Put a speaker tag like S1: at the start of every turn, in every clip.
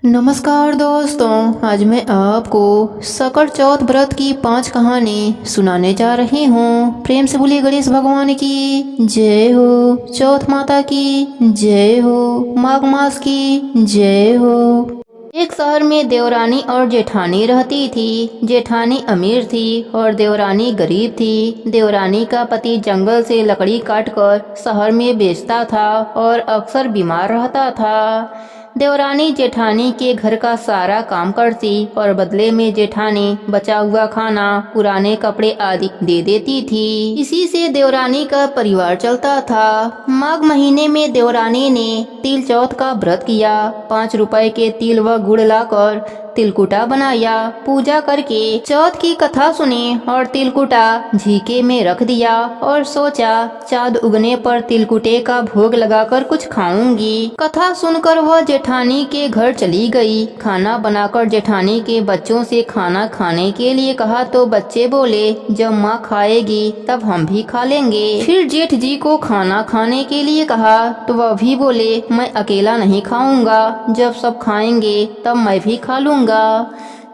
S1: नमस्कार दोस्तों, आज मैं आपको सकट चौथ व्रत की 5 कहानी सुनाने जा रही हूँ। प्रेम से बोलिए गणेश भगवान की जय हो, चौथ माता की जय हो, माघ मास की जय हो। एक शहर में देवरानी और जेठानी रहती थी। जेठानी अमीर थी और देवरानी गरीब थी। देवरानी का पति जंगल से लकड़ी काटकर शहर में बेचता था और अक्सर बीमार रहता था। देवरानी जेठानी के घर का सारा काम करती और बदले में जेठानी बचा हुआ खाना, पुराने कपड़े आदि दे देती थी। इसी से देवरानी का परिवार चलता था। माघ महीने में देवरानी ने तिल चौथ का व्रत किया। 5 रुपए के तिल व गुड़ लाकर तिलकुटा बनाया। पूजा करके चौथ की कथा सुनी और तिलकुटा झीके में रख दिया और सोचा चाँद उगने पर तिलकुटे का भोग लगाकर कुछ खाऊंगी। कथा सुनकर वह जेठानी के घर चली गई। खाना बनाकर जेठानी के बच्चों से खाना खाने के लिए कहा तो बच्चे बोले जब माँ खाएगी तब हम भी खा लेंगे। फिर जेठ जी को खाना खाने के लिए कहा तो वह भी बोले मैं अकेला नहीं खाऊंगा, जब सब खाएंगे तब मैं भी खा लूंगा।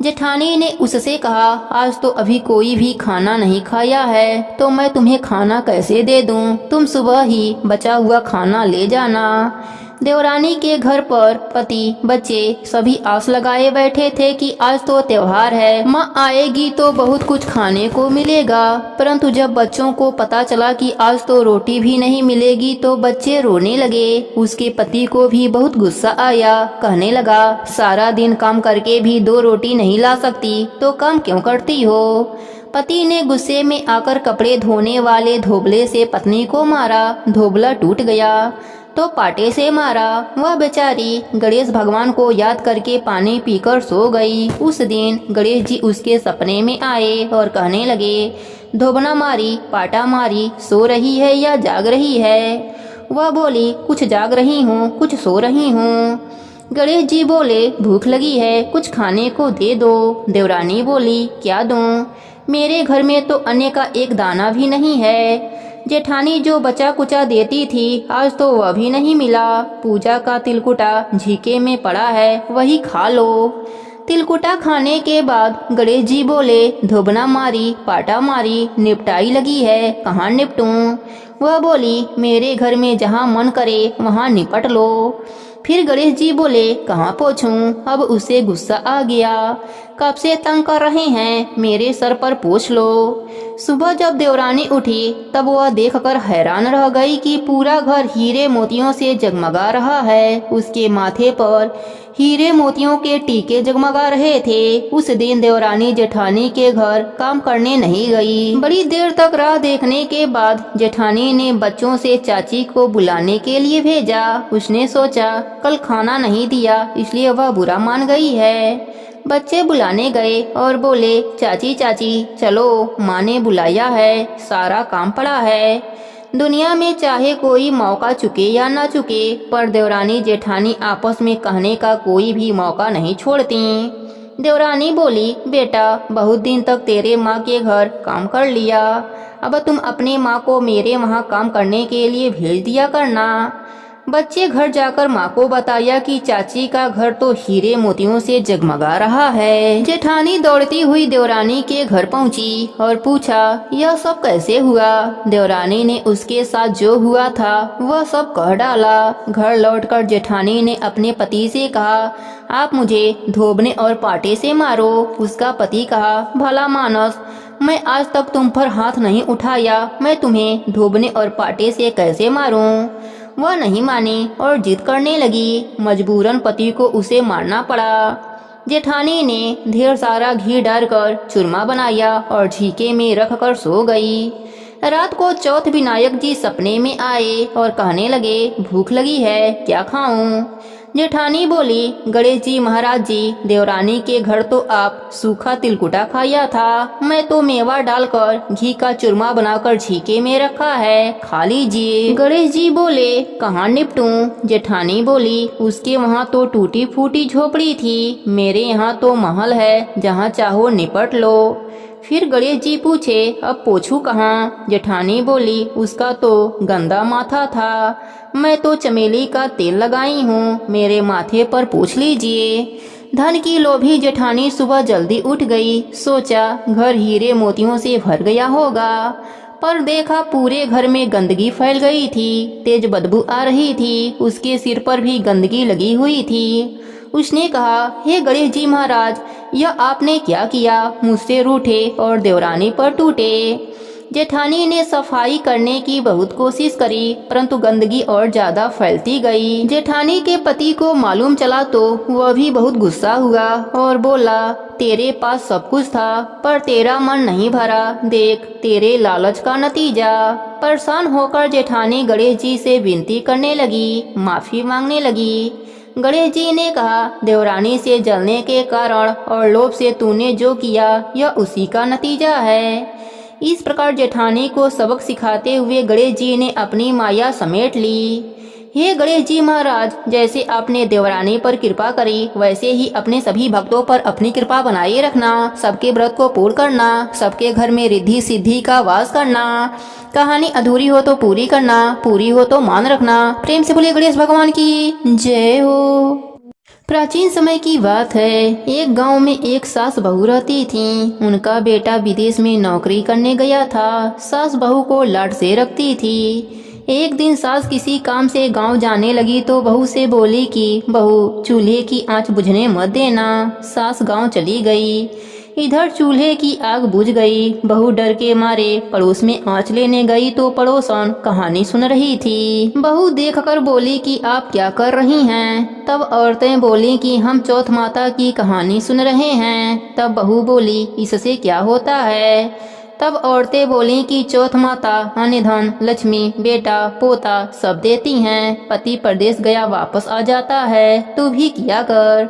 S1: जेठानी ने उससे कहा आज तो अभी कोई भी खाना नहीं खाया है तो मैं तुम्हें खाना कैसे दे दूं, तुम सुबह ही बचा हुआ खाना ले जाना। देवरानी के घर पर पति बच्चे सभी आस लगाए बैठे थे कि आज तो त्योहार है, माँ आएगी तो बहुत कुछ खाने को मिलेगा। परंतु जब बच्चों को पता चला कि आज तो रोटी भी नहीं मिलेगी तो बच्चे रोने लगे। उसके पति को भी बहुत गुस्सा आया। कहने लगा सारा दिन काम करके भी 2 रोटी नहीं ला सकती तो काम क्यों करती हो। पति ने गुस्से में आकर कपड़े धोने वाले धोबले से पत्नी को मारा। धोबला टूट गया तो पाटे से मारा। वह बेचारी गणेश भगवान को याद करके पानी पीकर सो गई। उस दिन गणेश जी उसके सपने में आए और कहने लगे धोबना मारी, पाटा मारी, सो रही है या जाग रही है। वह बोली कुछ जाग रही हूँ, कुछ सो रही हूँ। गणेश जी बोले भूख लगी है, कुछ खाने को दे दो। देवरानी बोली क्या दूं, मेरे घर में तो अन्न का एक दाना भी नहीं है। जेठानी जो बचा कुचा देती थी आज तो वह भी नहीं मिला। पूजा का तिलकुटा झीके में पड़ा है, वही खा लो। तिलकुटा खाने के बाद गणेश जी बोले धोबना मारी, पाटा मारी, निपटाई लगी है, कहाँ निपटूं। वह बोली मेरे घर में जहाँ मन करे वहाँ निपट लो। फिर गणेश जी बोले कहाँ पोंछूं। अब उसे गुस्सा आ गया। कब से तंग कर रहे हैं, मेरे सर पर पोंछ लो। सुबह जब देवरानी उठी तब वह देखकर हैरान रह गई कि पूरा घर हीरे मोतियों से जगमगा रहा है। उसके माथे पर हीरे मोतियों के टीके जगमगा रहे थे। उस दिन देवरानी जेठानी के घर काम करने नहीं गई। बड़ी देर तक राह देखने के बाद जेठानी ने बच्चों से चाची को बुलाने के लिए भेजा। उसने सोचा कल खाना नहीं दिया इसलिए वह बुरा मान गई है। बच्चे बुलाने गए और बोले चाची चाची चलो, माँ ने बुलाया है, सारा काम पड़ा है। दुनिया में चाहे कोई मौका चुके या ना चुके पर देवरानी जेठानी आपस में कहने का कोई भी मौका नहीं छोड़ती। देवरानी बोली बेटा बहुत दिन तक तेरे माँ के घर काम कर लिया, अब तुम अपने माँ को मेरे वहाँ काम करने के लिए भेज दिया करना। बच्चे घर जाकर माँ को बताया कि चाची का घर तो हीरे मोतियों से जगमगा रहा है। जेठानी दौड़ती हुई देवरानी के घर पहुँची और पूछा यह सब कैसे हुआ। देवरानी ने उसके साथ जो हुआ था वह सब कह डाला। घर लौटकर जेठानी ने अपने पति से कहा आप मुझे धोबने और पाटे से मारो। उसका पति कहा भला मानस, मैं आज तक तुम पर हाथ नहीं उठाया, मैं तुम्हें धोबने और पाटे से कैसे मारूं। वह नहीं मानी और जिद करने लगी। मजबूरन पति को उसे मारना पड़ा। जेठानी ने ढेर सारा घी डालकर चूरमा बनाया और झीके में रखकर सो गई। रात को चौथ विनायक जी सपने में आए और कहने लगे भूख लगी है, क्या खाऊं। जेठानी बोली गणेश जी महाराज जी, देवरानी के घर तो आप सूखा तिलकुटा खाया था, मैं तो मेवा डालकर घी का चूरमा बनाकर झीके में रखा है, खा लीजिए। गणेश जी बोले कहाँ निपटूं। जेठानी बोली उसके वहाँ तो टूटी फूटी झोपड़ी थी, मेरे यहाँ तो महल है, जहाँ चाहो निपट लो। फिर गणेश जी पूछे, अब पोछू कहाँ? जेठानी बोली, उसका तो गंदा माथा था, मैं तो चमेली का तेल लगाई हूँ, मेरे माथे पर पूछ लीजिए। धन की लोभी जेठानी सुबह जल्दी उठ गई। सोचा घर हीरे मोतियों से भर गया होगा, पर देखा पूरे घर में गंदगी फैल गई थी। तेज बदबू आ रही थी, उसके सिर पर भी गंदगी लगी हुई थी। उसने कहा, हे गणेश जी महाराज, यह आपने क्या किया? मुझसे रूठे और देवरानी पर टूटे। जेठानी ने सफाई करने की बहुत कोशिश करी, परंतु गंदगी और ज्यादा फैलती गई। जेठानी के पति को मालूम चला तो वह भी बहुत गुस्सा हुआ और बोला, तेरे पास सब कुछ था, पर तेरा मन नहीं भरा, देख तेरे लालच का नतीजा। परेशान होकर जेठानी गणेश जी से विनती करने लगी, माफी मांगने लगी। गणेश जी ने कहा, देवरानी से जलने के कारण और लोभ से तूने जो किया, यह उसी का नतीजा है। इस प्रकार जेठानी को सबक सिखाते हुए गणेश जी ने अपनी माया समेट ली। हे गणेश जी महाराज, जैसे आपने देवरानी पर कृपा करी, वैसे ही अपने सभी भक्तों पर अपनी कृपा बनाए रखना। सबके व्रत को पूर्ण करना, सबके घर में रिद्धि सिद्धि का वास करना। कहानी अधूरी हो तो पूरी करना, पूरी हो तो मान रखना। प्रेम से बोलिए गणेश भगवान की जय हो। प्राचीन समय की बात है। एक गांव में एक सास बहू रहती थीं। उनका बेटा विदेश में नौकरी करने गया था। सास बहू को लाड से रखती थी। एक दिन सास किसी काम से गांव जाने लगी तो बहू से बोली कि बहू, चूल्हे की आंच बुझने मत देना। सास गांव चली गई। इधर चूल्हे की आग बुझ गई। बहू डर के मारे पड़ोस में आंच लेने गई तो पड़ोसन कहानी सुन रही थी। बहू देखकर बोली कि आप क्या कर रही हैं? तब औरतें बोली कि हम चौथ माता की कहानी सुन रहे हैं। तब बहू बोली, इससे क्या होता है? तब औरतें बोली कि चौथ माता अन्य धन, लक्ष्मी, बेटा, पोता सब देती हैं। पति परदेश गया वापस आ जाता है, तू भी किया कर।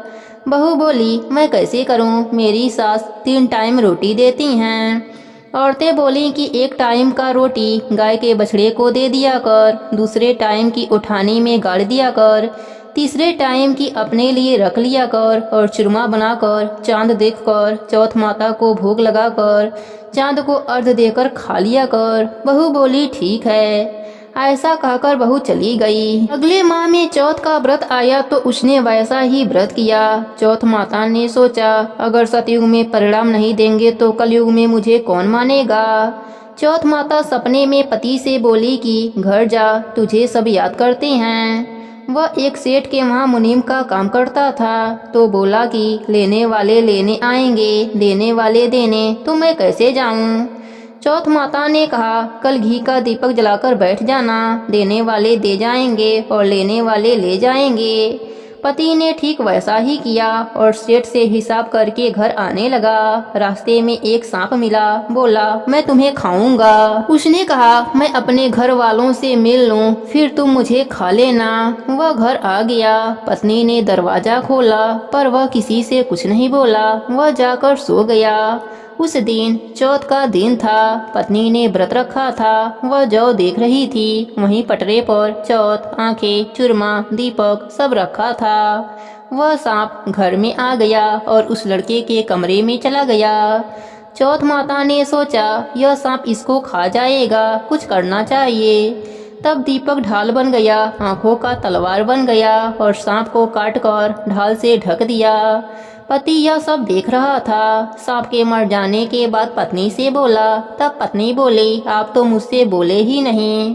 S1: बहू बोली, मैं कैसे करूं? मेरी सास 3 टाइम रोटी देती हैं। औरतें बोली कि 1 टाइम का रोटी गाय के बछड़े को दे दिया कर, दूसरे टाइम की उठानी में गाड़ दिया कर, तीसरे टाइम की अपने लिए रख लिया कर और चूरमा बनाकर चांद देखकर चौथ माता को भोग लगाकर चांद को अर्घ देकर खा लिया कर। बहू बोली, ठीक है। ऐसा कहकर बहू चली गई। अगले माह में चौथ का व्रत आया तो उसने वैसा ही व्रत किया। चौथ माता ने सोचा, अगर सतयुग में परिणाम नहीं देंगे तो कलयुग में मुझे कौन मानेगा। चौथ माता सपने में पति से बोली कि घर जा, तुझे सब याद करते हैं। वह एक सेठ के वहाँ मुनीम का काम करता था तो बोला कि लेने वाले लेने आएंगे, देने वाले देने, तो मैं कैसे जाऊं। चौथ माता ने कहा, कल घी का दीपक जलाकर बैठ जाना, देने वाले दे जाएंगे और लेने वाले ले जाएंगे। पति ने ठीक वैसा ही किया और सेठ से हिसाब करके घर आने लगा। रास्ते में एक सांप मिला। बोला, मैं तुम्हें खाऊंगा। उसने कहा, मैं अपने घर वालों से मिल लूं, फिर तुम मुझे खा लेना। वह घर आ गया। पत्नी ने दरवाजा खोला पर वह किसी से कुछ नहीं बोला। वह जाकर सो गया। उस दिन चौथ का दिन था। पत्नी ने व्रत रखा था। वह जौ देख रही थी। वहीं पटरे पर चौथ, आंखें, चूरमा, दीपक सब रखा था। वह सांप घर में आ गया और उस लड़के के कमरे में चला गया। चौथ माता ने सोचा, यह सांप इसको खा जाएगा, कुछ करना चाहिए। तब दीपक ढाल बन गया, आंखों का तलवार बन गया और सांप को काटकर ढाल से ढक दिया। पति यह सब देख रहा था। सांप के मर जाने के बाद पत्नी से बोला। तब पत्नी बोली, आप तो मुझसे बोले ही नहीं।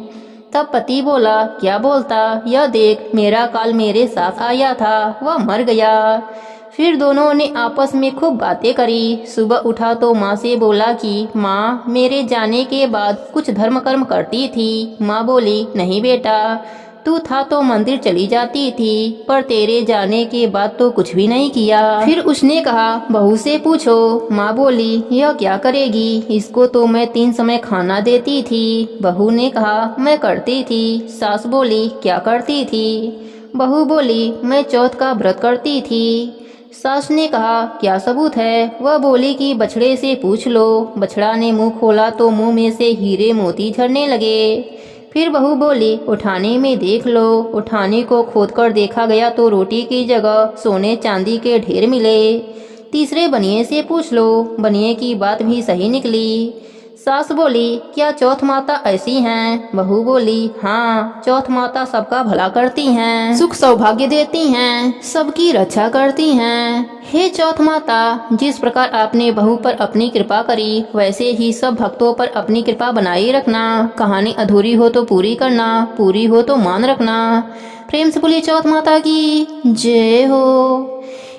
S1: तब पति बोला, क्या बोलता? यह देख, मेरा काल मेरे साथ आया था, वह मर गया। फिर दोनों ने आपस में खूब बातें करी। सुबह उठा तो माँ से बोला कि माँ, मेरे जाने के बाद कुछ धर्म कर्म करती थी। माँ बोली, नहीं बेटा, तू था तो मंदिर चली जाती थी, पर तेरे जाने के बाद तो कुछ भी नहीं किया। फिर उसने कहा, बहू से पूछो। माँ बोली, यह क्या करेगी? इसको तो मैं 3 समय खाना देती थी। बहू ने कहा, मैं करती थी। सास बोली, क्या करती थी? बहू बोली, मैं चौथ का व्रत करती थी। सास ने कहा, क्या सबूत है? वह बोली कि बछड़े से पूछ लो। बछड़ा ने मुंह खोला तो मुंह में से हीरे मोती झरने लगे। फिर बहू बोली, उठाने में देख लो। उठाने को खोदकर देखा गया तो रोटी की जगह सोने चांदी के ढेर मिले। तीसरे बनिए से पूछ लो। बनिए की बात भी सही निकली। सास बोली, क्या चौथ माता ऐसी हैं? बहू बोली, हाँ, चौथ माता सबका भला करती हैं, सुख सौभाग्य देती हैं, सबकी रक्षा करती हैं। हे चौथ माता, जिस प्रकार आपने बहू पर अपनी कृपा करी, वैसे ही सब भक्तों पर अपनी कृपा बनाए रखना। कहानी अधूरी हो तो पूरी करना, पूरी हो तो मान रखना। प्रेम से बोली चौथ माता की जय हो।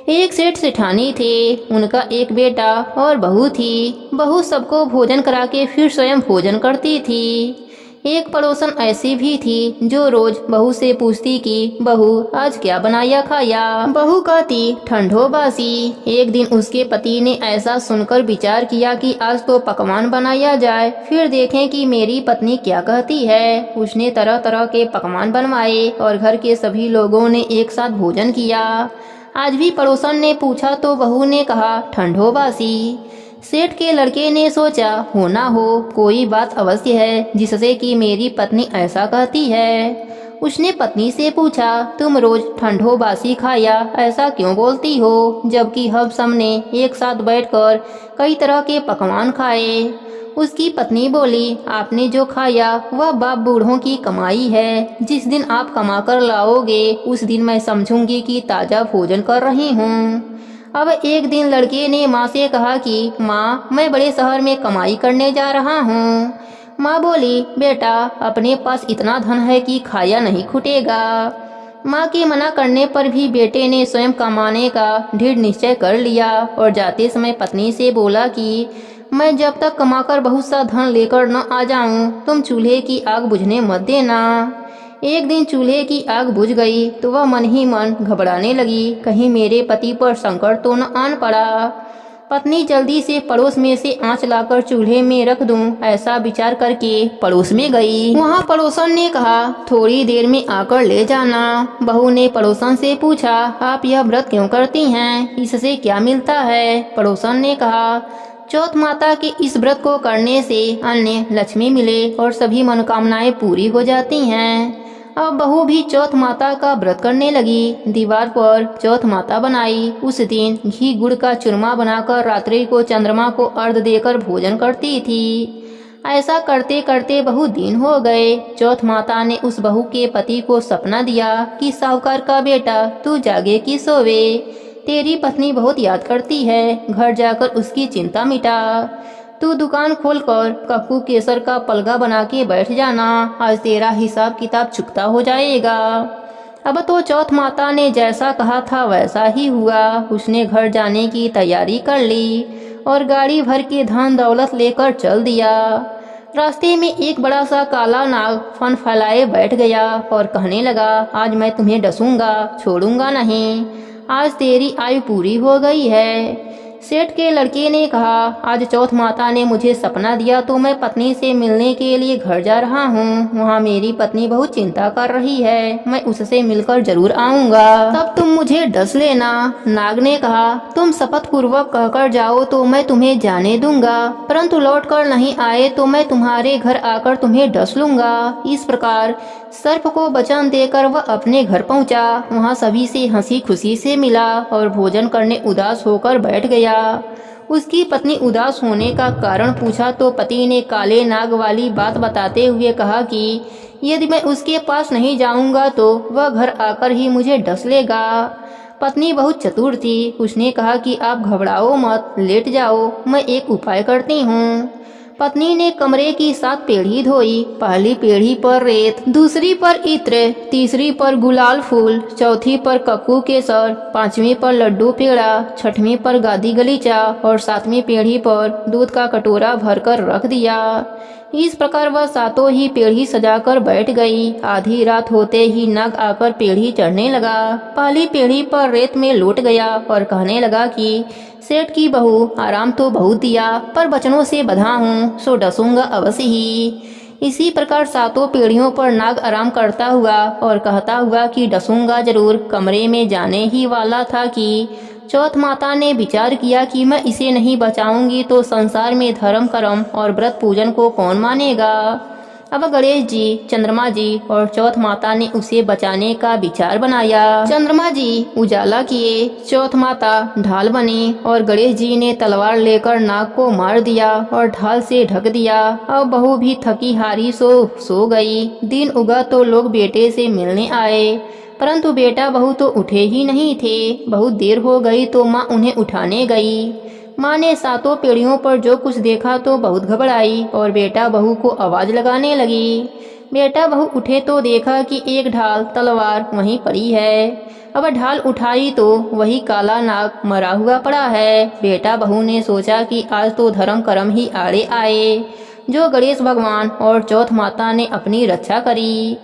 S1: एक सेठ सेठानी थे। उनका एक बेटा और बहू थी। बहू सबको भोजन करा के फिर स्वयं भोजन करती थी। एक पड़ोसन ऐसी भी थी जो रोज बहू से पूछती कि बहू आज क्या बनाया खाया। बहू कहती ठंडो बासी। एक दिन उसके पति ने ऐसा सुनकर विचार किया कि आज तो पकवान बनाया जाए, फिर देखें कि मेरी पत्नी क्या कहती है। उसने तरह तरह के पकवान बनवाए और घर के सभी लोगों ने एक साथ भोजन किया। आज भी पड़ोसन ने पूछा तो बहू ने कहा ठंडो बासी। सेठ के लड़के ने सोचा हो ना हो कोई बात अवश्य है जिससे कि मेरी पत्नी ऐसा कहती है। उसने पत्नी से पूछा तुम रोज ठंडो बासी खाया ऐसा क्यों बोलती हो, जबकि हम सबने एक साथ बैठकर कई तरह के पकवान खाए। उसकी पत्नी बोली आपने जो खाया वह बाप बूढ़ों की कमाई है। जिस दिन आप कमा कर लाओगे उस दिन मैं समझूंगी कि ताज़ा भोजन कर रही हूँ। अब एक दिन लड़के ने माँ से कहा कि माँ मैं बड़े शहर में कमाई करने जा रहा हूँ। माँ बोली बेटा अपने पास इतना धन है कि खाया नहीं खुटेगा। माँ के मना करने पर भी बेटे ने स्वयं कमाने का दृढ़ निश्चय कर लिया और जाते समय पत्नी से बोला कि मैं जब तक कमाकर बहुत सा धन लेकर न आ जाऊं तुम चूल्हे की आग बुझने मत देना। एक दिन चूल्हे की आग बुझ गई तो वह मन ही मन घबराने लगी, कहीं मेरे पति पर संकट तो न आन पड़ा। पत्नी जल्दी से पड़ोस में से आंच लाकर चूल्हे में रख दूं, ऐसा विचार करके पड़ोस में गई। वहां पड़ोसन ने कहा थोड़ी देर में आकर ले जाना। बहू ने पड़ोसन से पूछा आप यह व्रत क्यों करती हैं, इससे क्या मिलता है? पड़ोसन ने कहा चौथ माता के इस व्रत को करने से अन्य लक्ष्मी मिले और सभी मनोकामनाएं पूरी हो जाती हैं। अब बहू भी चौथ माता का व्रत करने लगी। दीवार पर चौथ माता बनाई। उस दिन घी गुड़ का चूरमा बनाकर रात्रि को चंद्रमा को अर्घ देकर भोजन करती थी। ऐसा करते करते बहुत दिन हो गए। चौथ माता ने उस बहू के पति को सपना दिया कि साहूकार का बेटा तू जागे कि सोवे, तेरी पत्नी बहुत याद करती है, घर जाकर उसकी चिंता मिटा। तू दुकान खोलकर कप्पू केसर का पलगा बना के बैठ जाना, आज तेरा हिसाब किताब चुकता हो जाएगा। अब तो चौथ माता ने जैसा कहा था वैसा ही हुआ। उसने घर जाने की तैयारी कर ली और गाड़ी भर के धन दौलत लेकर चल दिया। रास्ते में एक बड़ा सा काला नाग फन फैलाए बैठ गया और कहने लगा आज मैं तुम्हें डसूंगा, छोड़ूंगा नहीं, आज तेरी आयु पूरी हो गई है। सेठ के लड़के ने कहा आज चौथ माता ने मुझे सपना दिया तो मैं पत्नी से मिलने के लिए घर जा रहा हूँ। वहाँ मेरी पत्नी बहुत चिंता कर रही है, मैं उससे मिलकर जरूर आऊँगा, तब तुम मुझे डस लेना। नाग ने कहा तुम शपथ पूर्वक कहकर जाओ तो मैं तुम्हें जाने दूंगा, परंतु लौट कर नहीं आए तो मैं तुम्हारे घर आकर तुम्हें डस लूंगा। इस प्रकार सर्प को वचन देकर वह अपने घर पहुंचा। वहां सभी से हंसी खुशी से मिला और भोजन करने उदास होकर बैठ गया। उसकी पत्नी उदास होने का कारण पूछा तो पति ने काले नाग वाली बात बताते हुए कहा कि यदि मैं उसके पास नहीं जाऊंगा तो वह घर आकर ही मुझे डस लेगा। पत्नी बहुत चतुर थी। उसने कहा कि आप घबराओ मत, लेट जाओ, मैं एक उपाय करती हूँ। पत्नी ने कमरे की 7 पेढ़ी धोई। पहली पेढ़ी पर रेत, दूसरी पर इत्र, तीसरी पर गुलाल फूल, चौथी पर कक्कू केसर, 5वीं पर लड्डू पेड़ा, 6वीं पर गादी गलीचा और 7वीं पेढ़ी पर दूध का कटोरा भरकर रख दिया। इस प्रकार वह 7 ही पेढ़ी सजाकर बैठ गई। आधी रात होते ही नाग आकर पेढ़ी चढ़ने लगा। पहली पेढ़ी पर रेत में लौट गया और कहने लगा कि सेठ की बहू आराम तो बहुत दिया पर बचनों से बंधा हूँ, सो डसूंगा अवश्य ही। इसी प्रकार 7 पेढ़ियों पर नाग आराम करता हुआ और कहता हुआ कि डसूंगा जरूर कमरे में जाने ही वाला था कि चौथ माता ने विचार किया कि मैं इसे नहीं बचाऊंगी तो संसार में धर्म कर्म और व्रत पूजन को कौन मानेगा। अब गणेश जी, चंद्रमा जी और चौथ माता ने उसे बचाने का विचार बनाया। चंद्रमा जी उजाला किए, चौथ माता ढाल बनी और गणेश जी ने तलवार लेकर नाग को मार दिया और ढाल से ढक दिया। अब बहू भी थकी हारी सो गई। दिन उगा तो लोग बेटे से मिलने आए, परंतु बेटा बहू तो उठे ही नहीं थे। बहुत देर हो गई तो माँ उन्हें उठाने गई। माँ ने सातों पीढ़ियों पर जो कुछ देखा तो बहुत घबराई और बेटा बहू को आवाज लगाने लगी। बेटा बहू उठे तो देखा कि एक ढाल तलवार वहीं पड़ी है। अब ढाल उठाई तो वही काला नाग मरा हुआ पड़ा है। बेटा बहू ने सोचा कि आज तो धर्म कर्म ही आड़े आए, जो गणेश भगवान और चौथ माता ने अपनी रक्षा करी।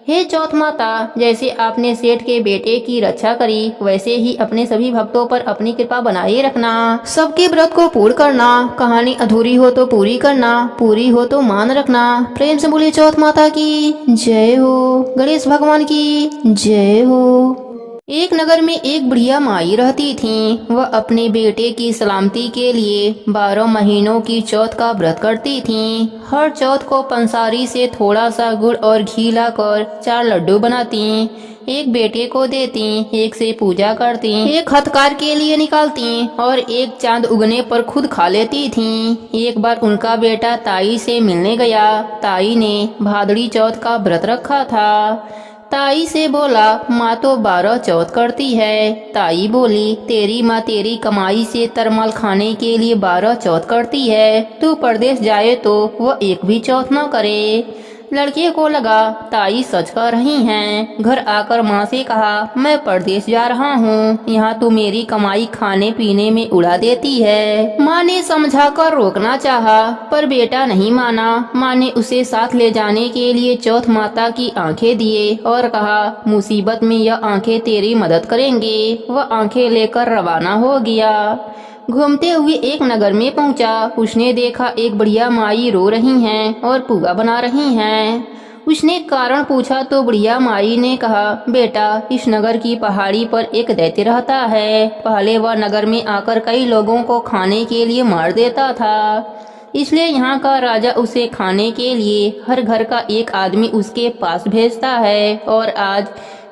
S1: हे चौथ माता, जैसे आपने सेठ के बेटे की रक्षा करी, वैसे ही अपने सभी भक्तों पर अपनी कृपा बनाए रखना। सबके व्रत को पूर्ण करना, कहानी अधूरी हो तो पूरी करना, पूरी हो तो मान रखना। प्रेम से बोले चौथ माता की जय हो, गणेश भगवान की जय हो। एक नगर में एक बुढ़िया माई रहती थी। वह अपने बेटे की सलामती के लिए 12 महीनों की चौथ का व्रत करती थी। हर चौथ को पंसारी से थोड़ा सा गुड़ और घी लाकर 4 लड्डू बनाती, एक बेटे को देती, एक से पूजा करती, एक हथकार के लिए निकालती और एक चांद उगने पर खुद खा लेती थी। एक बार उनका बेटा ताई से मिलने गया। ताई ने भादड़ी चौथ का व्रत रखा था। ताई से बोला, माँ तो 12 चौथ करती है। ताई बोली, तेरी माँ तेरी कमाई से तरमाल खाने के लिए 12 चौथ करती है, तू परदेश जाए तो वह एक भी चौथ न करे। लड़के को लगा ताई सच कह रही हैं। घर आकर माँ से कहा, मैं परदेश जा रहा हूँ, यहाँ तू मेरी कमाई खाने पीने में उड़ा देती है। माँ ने समझा कर रोकना चाहा, पर बेटा नहीं माना। माँ ने उसे साथ ले जाने के लिए चौथ माता की आंखें दिए और कहा, मुसीबत में यह आंखें तेरी मदद करेंगे। वह आंखें लेकर रवाना हो गया। घूमते हुए एक नगर में पहुंचा। उसने देखा एक बढ़िया माई रो रही हैं और पुआ बना रही हैं। उसने कारण पूछा तो बढ़िया माई ने कहा, बेटा, इस नगर की पहाड़ी पर एक दैत्य रहता है। पहले वह नगर में आकर कई लोगों को खाने के लिए मार देता था, इसलिए यहाँ का राजा उसे खाने के लिए हर घर का एक आदमी उसके पास भेजता है। और आज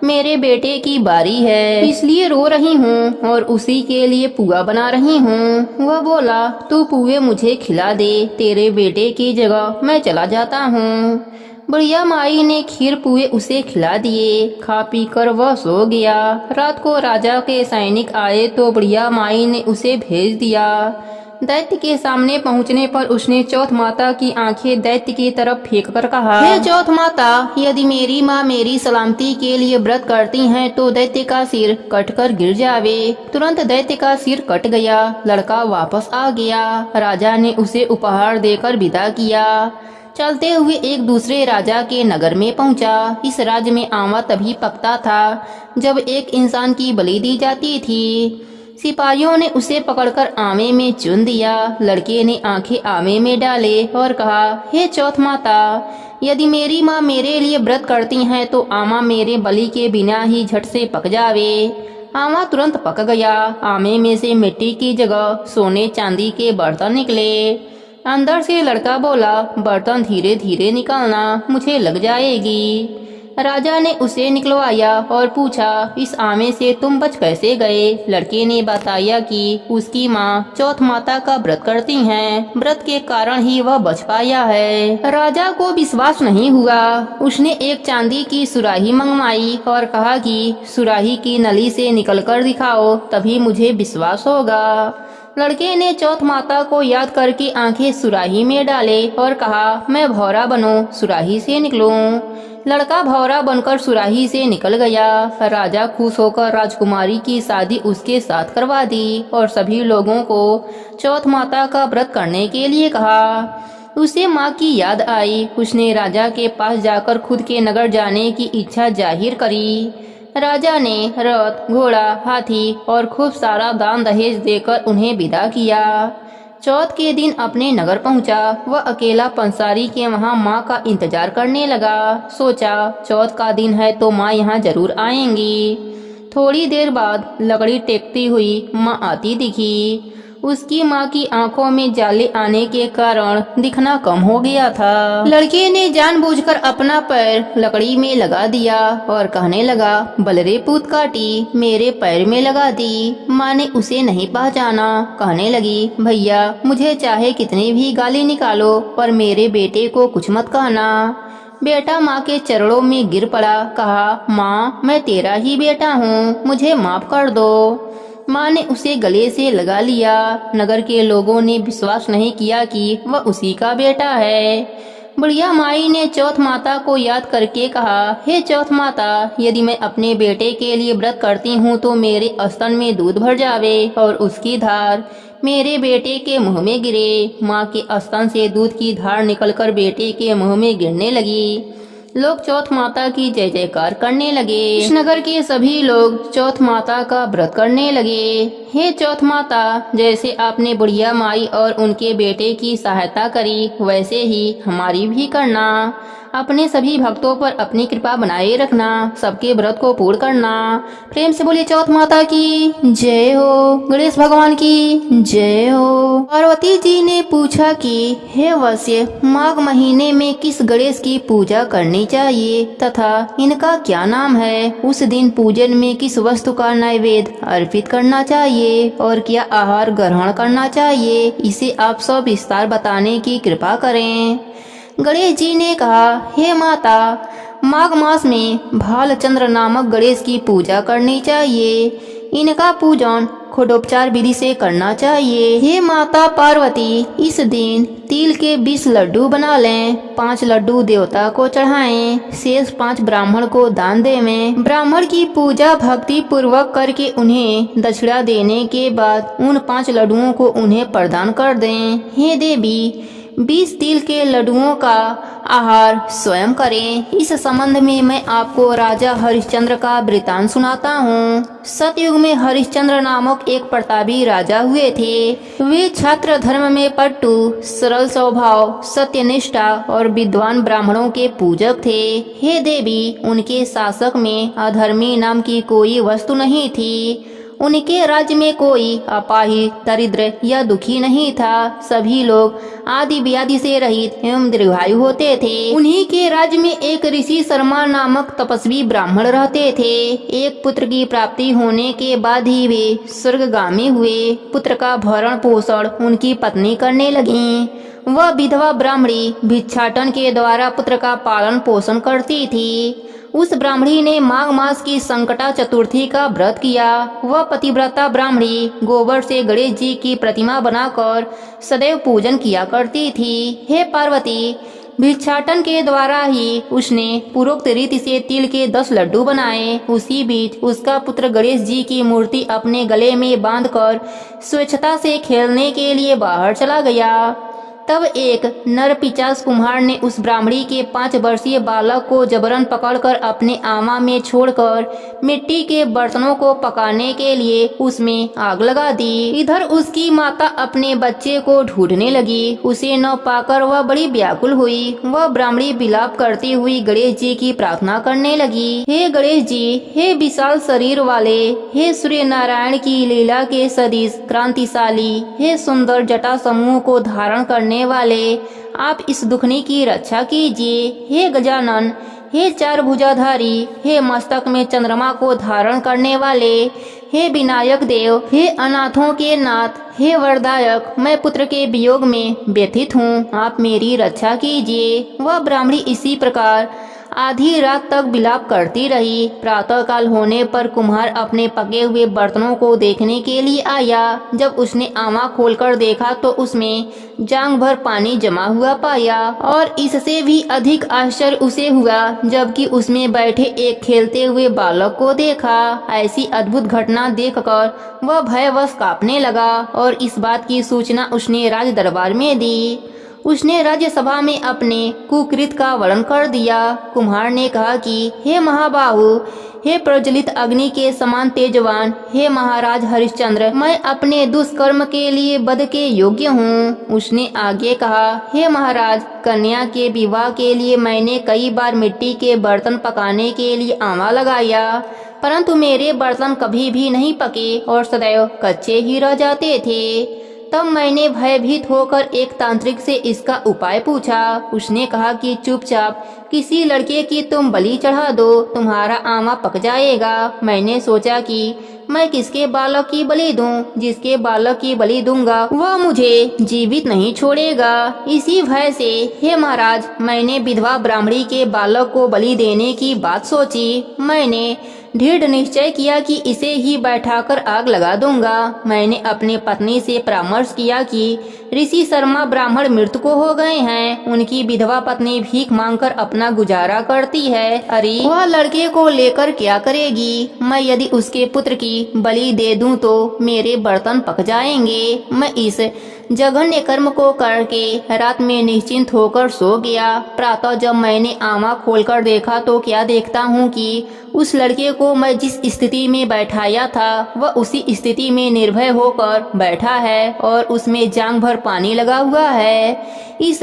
S1: मेरे बेटे की बारी है, इसलिए रो रही हूँ और उसी के लिए पुआ बना रही हूँ। वह बोला, तू पुए मुझे खिला दे, तेरे बेटे की जगह मैं चला जाता हूँ। बढ़िया माई ने खीर पुए उसे खिला दिए। खा पी कर वह सो गया। रात को राजा के सैनिक आए तो बढ़िया माई ने उसे भेज दिया। दैत्य के सामने पहुंचने पर उसने चौथ माता की आंखें दैत्य की तरफ फेंक कर कहा, हे चौथ माता, यदि मेरी माँ मेरी सलामती के लिए व्रत करती हैं तो दैत्य का सिर कटकर गिर जावे। तुरंत दैत्य का सिर कट गया। लड़का वापस आ गया। राजा ने उसे उपहार देकर विदा किया। चलते हुए एक दूसरे राजा के नगर में पहुंचा। इस राज्य में आंवला तभी पकता था जब एक इंसान की बलि दी जाती थी। सिपाहियों ने उसे पकड़कर आमे में चुन दिया। लड़के ने आंखें आमे में डाले और कहा, हे चौथ माता, यदि मेरी माँ मेरे लिए व्रत करती हैं तो आमा मेरे बलि के बिना ही झट से पक जावे। आमा तुरंत पक गया। आमे में से मिट्टी की जगह सोने चांदी के बर्तन निकले। अंदर से लड़का बोला, बर्तन धीरे धीरे निकालना, मुझे लग जाएगी। राजा ने उसे निकलवाया और पूछा, इस आमे से तुम बच कैसे गए? लड़के ने बताया कि उसकी माँ चौथ माता का व्रत करती हैं, व्रत के कारण ही वह बच पाया है। राजा को विश्वास नहीं हुआ। उसने एक चांदी की सुराही मंगवाई और कहा कि सुराही की नली से निकलकर दिखाओ, तभी मुझे विश्वास होगा। लड़के ने चौथ माता को याद करके आंखें सुराही में डाले और कहा, मैं भौरा बनो, सुराही से निकलूं। लड़का भौरा बनकर सुराही से निकल गया। राजा खुश होकर राजकुमारी की शादी उसके साथ करवा दी और सभी लोगों को चौथ माता का व्रत करने के लिए कहा। उसे माँ की याद आई। उसने राजा के पास जाकर खुद के नगर जाने की इच्छा जाहिर करी। राजा ने रथ, घोड़ा, हाथी और खूब सारा दान दहेज देकर उन्हें विदा किया। चौथ के दिन अपने नगर पहुंचा। वह अकेला पंसारी के वहां माँ का इंतजार करने लगा। सोचा, चौथ का दिन है तो माँ यहाँ जरूर आएंगी। थोड़ी देर बाद लकड़ी टेकती हुई माँ आती दिखी। उसकी माँ की आंखों में जाले आने के कारण दिखना कम हो गया था। लड़के ने जानबूझकर अपना पैर लकड़ी में लगा दिया और कहने लगा, बलरे पूत काटी, मेरे पैर में लगा दी। माँ ने उसे नहीं पहचाना, कहने लगी, भैया मुझे चाहे कितनी भी गाली निकालो पर मेरे बेटे को कुछ मत कहना। बेटा माँ के चरणों में गिर पड़ा, कहा, माँ मैं तेरा ही बेटा हूँ, मुझे माफ कर दो। माँ ने उसे गले से लगा लिया। नगर के लोगों ने विश्वास नहीं किया कि वह उसी का बेटा है। बुढ़िया माई ने चौथ माता को याद करके कहा, हे चौथ माता, यदि मैं अपने बेटे के लिए व्रत करती हूँ तो मेरे स्तन में दूध भर जावे और उसकी धार मेरे बेटे के मुंह में गिरे। माँ के स्तन से दूध की धार निकलकर बेटे के मुंह में गिरने लगी। लोग चौथ माता की जय जयकार करने लगे। इस नगर के सभी लोग चौथ माता का व्रत करने लगे। हे चौथ माता, जैसे आपने बुढ़िया माई और उनके बेटे की सहायता करी वैसे ही हमारी भी करना। अपने सभी भक्तों पर अपनी कृपा बनाए रखना, सबके व्रत को पूर्ण करना। प्रेम से बोलिए चौथ माता की जय हो, गणेश भगवान की जय हो। पार्वती जी ने पूछा कि हे वश्य, माघ महीने में किस गणेश की पूजा करनी चाहिए तथा इनका क्या नाम है? उस दिन पूजन में किस वस्तु का नैवेद्य अर्पित करना चाहिए और क्या आहार ग्रहण करना चाहिए? इसे आप सब विस्तार बताने की कृपा करें। गणेश जी ने कहा, हे माता, माघ मास में भालचंद्र नामक गणेश की पूजा करनी चाहिए। इनका पूजन खडोपचार विधि से करना चाहिए। हे माता पार्वती, इस दिन तिल के 20 लड्डू बना लें, 5 लड्डू देवता को चढ़ाएं, शेष 5 ब्राह्मण को दान देवें। ब्राह्मण की पूजा भक्ति पूर्वक करके उन्हें दक्षिणा देने के बाद उन 5 लड्डुओं को उन्हें प्रदान कर दें। हे देवी, 20 तिल के लड्डुओं का आहार स्वयं करें। इस संबंध में मैं आपको राजा हरिश्चंद्र का वृतांत सुनाता हूँ। सतयुग में हरिश्चंद्र नामक एक प्रतापी राजा हुए थे। वे छात्र धर्म में पट्टू, सरल स्वभाव, सत्यनिष्ठा और विद्वान ब्राह्मणों के पूजक थे। हे देवी, उनके शासक में अधर्मी नाम की कोई वस्तु नहीं थी। उनके राज्य में कोई अपाहिज, दरिद्र या दुखी नहीं था। सभी लोग आदि व्याधि से रहित एवं दीर्घायु होते थे। उन्हीं के राज्य में एक ऋषि शर्मा नामक तपस्वी ब्राह्मण रहते थे। एक पुत्र की प्राप्ति होने के बाद ही वे स्वर्गगामी हुए। पुत्र का भरण पोषण उनकी पत्नी करने लगीं। वह विधवा ब्राह्मणी भिक्षाटन के द्वारा पुत्र का पालन पोषण करती थी। उस ब्राह्मणी ने माघ मास की संकटा चतुर्थी का व्रत किया। वह पतिव्रता ब्राह्मणी गोबर से गणेश जी की प्रतिमा बनाकर सदैव पूजन किया करती थी। हे पार्वती, भिक्षाटन के द्वारा ही उसने पूर्वोक्त रीति से तिल के 10 लड्डू बनाए। उसी बीच उसका पुत्र गणेश जी की मूर्ति अपने गले में बांधकर स्वेच्छता से खेलने के लिए बाहर चला गया। तब एक नर पिचास कुम्हार ने उस ब्राह्मणी के 5 वर्षीय बालक को जबरन पकड़कर अपने आमा में छोड़कर मिट्टी के बर्तनों को पकाने के लिए उसमें आग लगा दी। इधर उसकी माता अपने बच्चे को ढूंढने लगी। उसे न पाकर वह बड़ी व्याकुल हुई। वह ब्राह्मणी विलाप करती हुई गणेश जी की प्रार्थना करने लगी, हे गणेश जी, हे विशाल शरीर वाले, हे सूर्य नारायण की लीला के सदिश क्रांतिशाली, हे सुंदर जटा समूह को धारण करने वाले, आप इस दुखनी की रक्षा कीजिए। हे गजानन, हे 4 भुजाधारी, हे मस्तक में चंद्रमा को धारण करने वाले, हे विनायक देव, हे अनाथों के नाथ, हे वरदायक, मैं पुत्र के वियोग में व्यथित हूँ, आप मेरी रक्षा कीजिए। वह ब्राह्मणी इसी प्रकार आधी रात तक विलाप करती रही। प्रातः काल होने पर कुम्हार अपने पके हुए बर्तनों को देखने के लिए आया। जब उसने आमा खोलकर देखा तो उसमें जांग भर पानी जमा हुआ पाया और इससे भी अधिक आश्चर्य उसे हुआ जबकि उसमें बैठे एक खेलते हुए बालक को देखा। ऐसी अद्भुत घटना देखकर वह भयवश कांपने लगा और इस बात की सूचना उसने राज दरबार में दी। उसने राज्यसभा में अपने कुकृत का वर्णन कर दिया। कुम्हार ने कहा कि हे महाबाहु, हे प्रज्वलित अग्नि के समान तेजवान, हे महाराज हरिश्चंद्र, मैं अपने दुष्कर्म के लिए वध के योग्य हूँ। उसने आगे कहा, हे महाराज, कन्या के विवाह के लिए मैंने कई बार मिट्टी के बर्तन पकाने के लिए आमा लगाया, परंतु मेरे बर्तन कभी भी नहीं पके और सदैव कच्चे ही रह जाते थे। तब मैंने भयभीत होकर एक तांत्रिक से इसका उपाय पूछा। उसने कहा कि चुपचाप किसी लड़के की तुम बलि चढ़ा दो, तुम्हारा आमा पक जाएगा। मैंने सोचा कि मैं किसके बालक की बलि दूं? जिसके बालक की बलि दूंगा वह मुझे जीवित नहीं छोड़ेगा। इसी भय से हे महाराज मैंने विधवा ब्राह्मणी के बालक को बलि देने की बात सोची। मैंने दृढ़ निश्चय किया कि इसे ही बैठाकर आग लगा दूंगा। मैंने अपने पत्नी से परामर्श किया कि ऋषि शर्मा ब्राह्मण मृतक हो गए हैं, उनकी विधवा पत्नी भीख मांगकर अपना गुजारा करती है। अरे वह लड़के को लेकर क्या करेगी? मैं यदि उसके पुत्र की बलि दे दूं तो मेरे बर्तन पक जाएंगे। मैं इस जघन्य कर्म को करके रात में निश्चिंत होकर सो गया। प्रातः जब मैंने आमा खोलकर देखा तो क्या देखता हूँ कि उस लड़के को मैं जिस स्थिति में बैठाया था वह उसी स्थिति में निर्भय होकर बैठा है और उसमें जांघ भर पानी लगा हुआ है। इस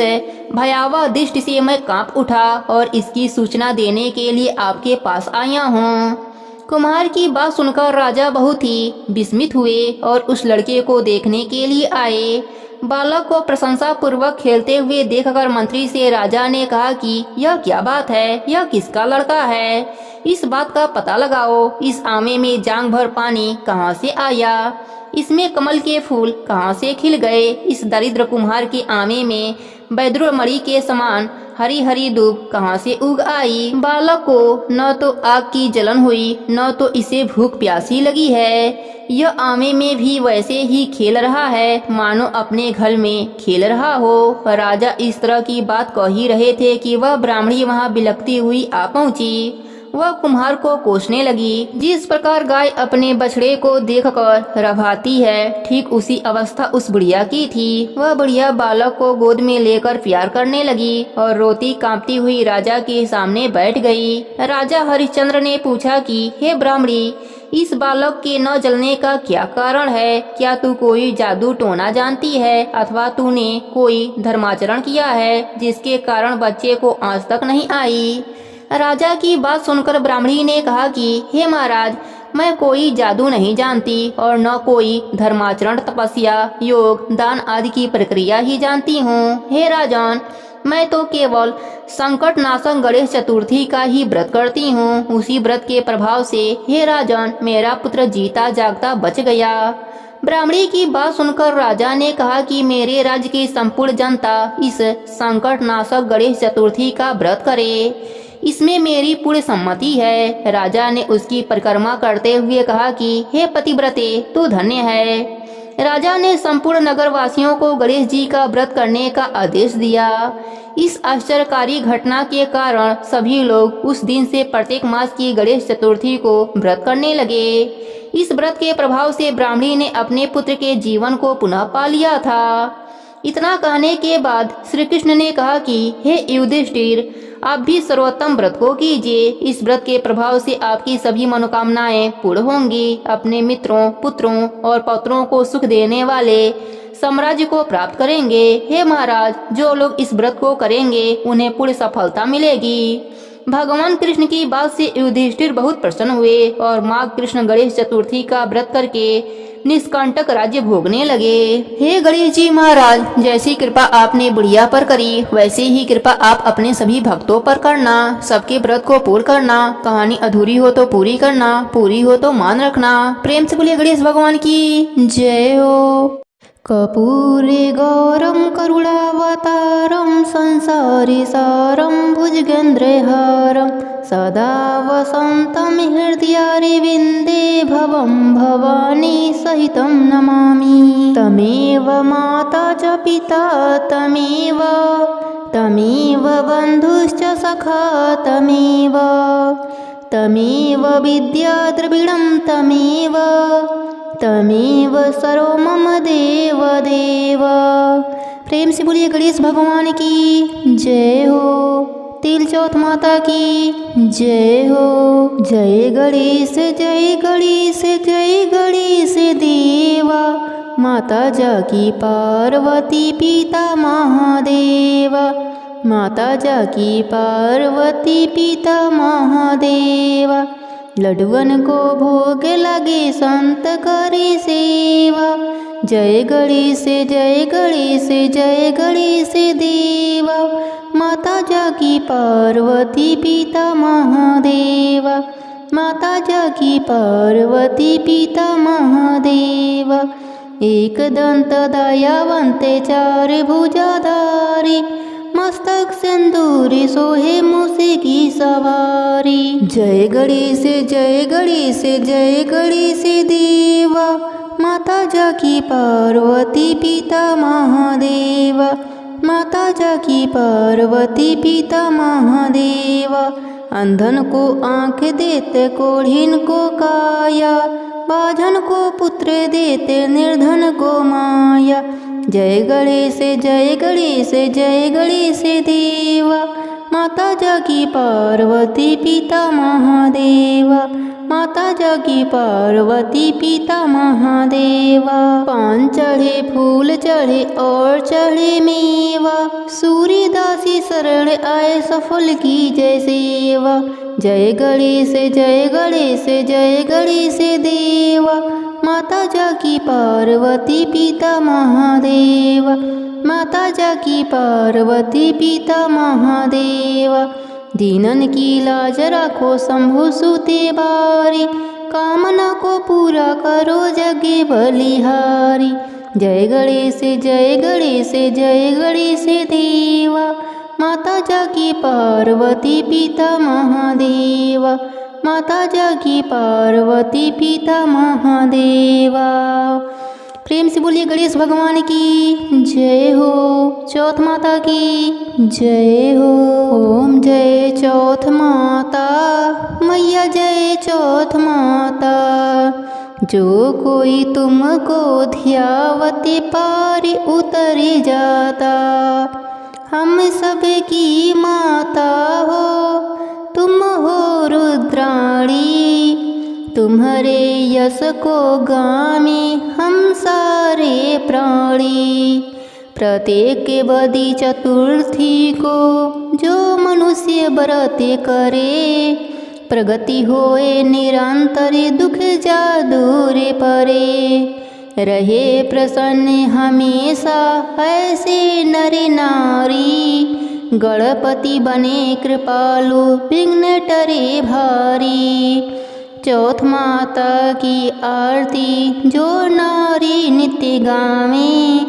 S1: भयावह दृष्टि से मैं कांप उठा और इसकी सूचना देने के लिए आपके पास आया हूँ। कुम्हार की बात सुनकर राजा बहुत ही विस्मित हुए और उस लड़के को देखने के लिए आए। बालक को प्रशंसा पूर्वक खेलते हुए देखकर मंत्री से राजा ने कहा कि यह क्या बात है, यह किसका लड़का है? इस बात का पता लगाओ। इस आमे में जांघ भर पानी कहाँ से आया? इसमें कमल के फूल कहाँ से खिल गए? इस दरिद्र कुम्हार के आमे में बैद्रुमणि के समान हरी हरी धूप कहाँ से उग आई? बालक को न तो आग की जलन हुई न तो इसे भूख प्यासी लगी है। यह आमे में भी वैसे ही खेल रहा है मानो अपने घर में खेल रहा हो। राजा इस तरह की बात कह ही रहे थे कि वह ब्राह्मणी वहाँ बिलखती हुई आ पहुँची। वह कुम्हार को कोसने लगी। जिस प्रकार गाय अपने बछड़े को देखकर रभाती है, ठीक उसी अवस्था उस बुढ़िया की थी। वह बुढ़िया बालक को गोद में लेकर प्यार करने लगी और रोती कांपती हुई राजा के सामने बैठ गई। राजा हरिश्चंद्र ने पूछा कि हे ब्राह्मणी, इस बालक के न जलने का क्या कारण है? क्या तू कोई जादू टोना जानती है अथवा तूने कोई धर्माचरण किया है जिसके कारण बच्चे को आंच तक नहीं आई? राजा की बात सुनकर ब्राह्मणी ने कहा कि हे महाराज, मैं कोई जादू नहीं जानती और न कोई धर्माचरण, तपस्या, योग, दान आदि की प्रक्रिया ही जानती हूँ। हे राजन, मैं तो केवल संकट नाशक गणेश चतुर्थी का ही व्रत करती हूँ। उसी व्रत के प्रभाव से हे राजन मेरा पुत्र जीता जागता बच गया। ब्राह्मणी की बात सुनकर राजा ने कहा कि मेरे राज्य की संपूर्ण जनता इस संकट नाशक गणेश चतुर्थी का व्रत करे, इसमें मेरी पूरी सम्मति है। राजा ने उसकी परिक्रमा करते हुए कहा कि हे पतिव्रते, तू धन्य है। राजा ने संपूर्ण नगरवासियों को गणेश जी का व्रत करने का आदेश दिया। इस आश्चर्यकारी घटना के कारण सभी लोग उस दिन से प्रत्येक मास की गणेश चतुर्थी को व्रत करने लगे। इस व्रत के प्रभाव से ब्राह्मणी ने अपने पुत्र के जीवन को पुनः पा लिया था। इतना कहने के बाद श्री कृष्ण ने कहा कि हे युधिष्ठिर, आप भी सर्वोत्तम व्रत को कीजिए। इस व्रत के प्रभाव से आपकी सभी मनोकामनाएं पूर्ण होंगी। अपने मित्रों, पुत्रों और पौत्रों को सुख देने वाले साम्राज्य को प्राप्त करेंगे। हे महाराज, जो लोग इस व्रत को करेंगे उन्हें पूर्ण सफलता मिलेगी। भगवान कृष्ण की बात से युधिष्ठिर बहुत प्रसन्न हुए और माघ कृष्ण गणेश चतुर्थी का व्रत करके निष्कंटक राज्य भोगने लगे। हे गणेश जी महाराज, जैसी कृपा आपने बुढ़िया पर करी वैसे ही कृपा आप अपने सभी भक्तों पर करना। सबके व्रत को पूर्ण करना। कहानी अधूरी हो तो पूरी करना, पूरी हो तो मान रखना। प्रेम से बोलिए गणेश भगवान की जय हो। कर्पूरे गौरम करुणावतारम संसारी सारम भुजगेन्द्रहारम सदा वसन्तं हृदयारविन्दे भवं भवानी सहितं नमामि। तमेव माता च पिता तमेव बन्धुश्च सखा तमेव विद्या द्रविणं तमेव सर्व मम देव। प्रेम से बोलिए गणेश भगवान की जय हो। तिल चौथ माता की जय हो। जय गणेश जय गणेश जय गणेश देवा। माता जाकी पार्वती पिता महादेवा। माता जाकी पार्वती पिता महादेवा। लडुअन को भोग लगे संत करी सेवा। जय गणेश जय गणेश जय गणेश देवा। माता जागी पार्वती पिता महादेवा। माता जागी पार्वती पिता महादेवा। एक दंत दयावंते चार भुजाधारी। मस्तक सिंदूरी सोहे मूसे की सवारी। जय गणेश जय गणेश जय गणेश देवा। माता जाकी पार्वती पिता महादेवा। माता जाकी पार्वती पिता महादेवा। अंधन को आँख देते कोढ़ीन को काया। बाझन को पुत्र देते निर्धन को माया। जय गणेश जय गणेश जय गणेश देवा। माता जागी पार्वती पिता महादेवा। माता जागी पार्वती पिता महादेवा। पान चढ़े फूल चढ़े और चढ़े मेवा। सूर्यदासी शरण आए सफल की जय सेवा। जय गणेश जय गणेश जय गणेश देवा। माता जागी पार्वती पिता महादेवा। माता जागी पार्वती पिता महादेवा। दीनन की लाज राखो शंभु सुते बारी। कामना को पूरा करो जगे बलिहारी। जय गणेश जय गणेश जय गणेश देवा। माता जागी पार्वती पिता महादेवा। माता जागी पार्वती पिता महादेवा। प्रेम से बोलिए गणेश भगवान की जय हो। चौथ माता की जय हो। ओम जय चौथ माता मैया जय चौथ माता। जो कोई तुमको ध्यावते पार उतर जाता। हम सब की माता हो तुम हो रुद्राणी। तुम्हारे यश को गामे हम सारे प्राणी। प्रत्येक बदी चतुर्थी को जो मनुष्य व्रत करे। प्रगति होए निरंतर दुख जा दूर परे। रहे प्रसन्न हमेशा ऐसे नर नारी। गणपति बने कृपालु विघ्न टरे भारी। चौथ माता की आरती जो नारी नित्य गावे।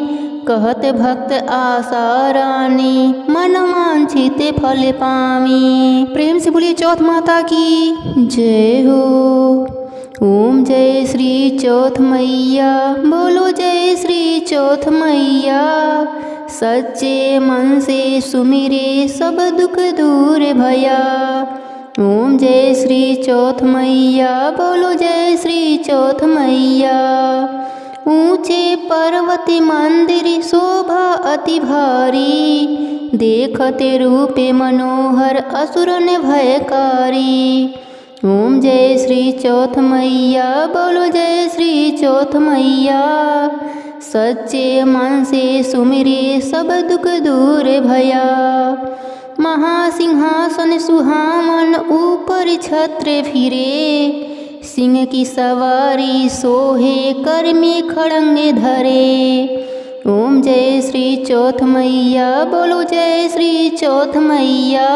S1: कहत भक्त आशा रानी मन वांछित फल पावे। प्रेम से बोलिए चौथ माता की जय हो। ओम जय श्री चौथ मैया बोलो जय श्री चौथ मैया। सच्चे मन से सुमिरे सब दुख दूर भया। ओम जय श्री चौथ मैया बोलो जय श्री चौथ मैया। ऊंचे पर्वत मंदिर शोभा अति भारी। देखते रूपे मनोहर असुरन भयकारी। ओम जय श्री चौथ मैया बोलो जय श्री चौथ मैया। सच्चे मन से सुमिरे सब दुख दूर भया। महासिंहासन सुहावन ऊपर छत्र फिरे। सिंह की सवारी सोहे कर में खड़ंग धरे। ओम जय श्री चौथ मैया बोलो जय श्री चौथ मैया।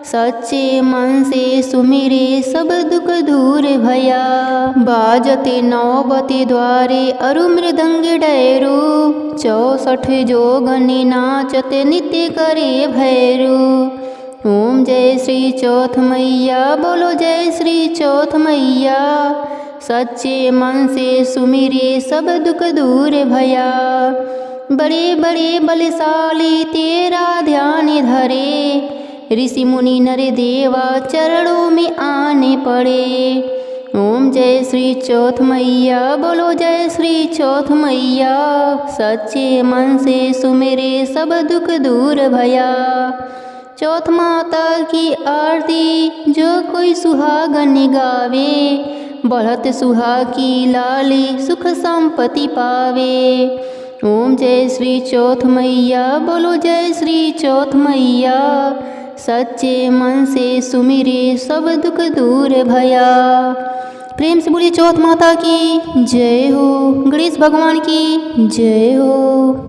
S1: सच्चे मन से सुमिरे सब दुख दूर भया। बाजते नौबते द्वारे अरु मृदंग डैरू। 64 जोगनी नाचते नित्य करे भैरू। ओम जय श्री चौथ मैया बोलो जय श्री चौथ मैया। सच्चे मन से सुमिरे सब दुख दूर भया। बड़े बड़े बलशाली तेरा ध्यान धरे। ऋषि मुनि नर देवा चरणों में आने पड़े। ओम जय श्री चौथ मैया बोलो जय श्री चौथ मैया। सच्चे मन से सुमिरे सब दुख दूर भया। चौथ माता की आरती जो कोई सुहागन गावे। बढ़त सुहाग की लाली सुख संपत्ति पावे। ओम जय श्री चौथ मैया बोलो जय श्री चौथ मैया। सच्चे मन से सुमिरे सब दुख दूर भया। प्रेम से बोलिए चौथ माता की जय हो, गणेश भगवान की जय हो।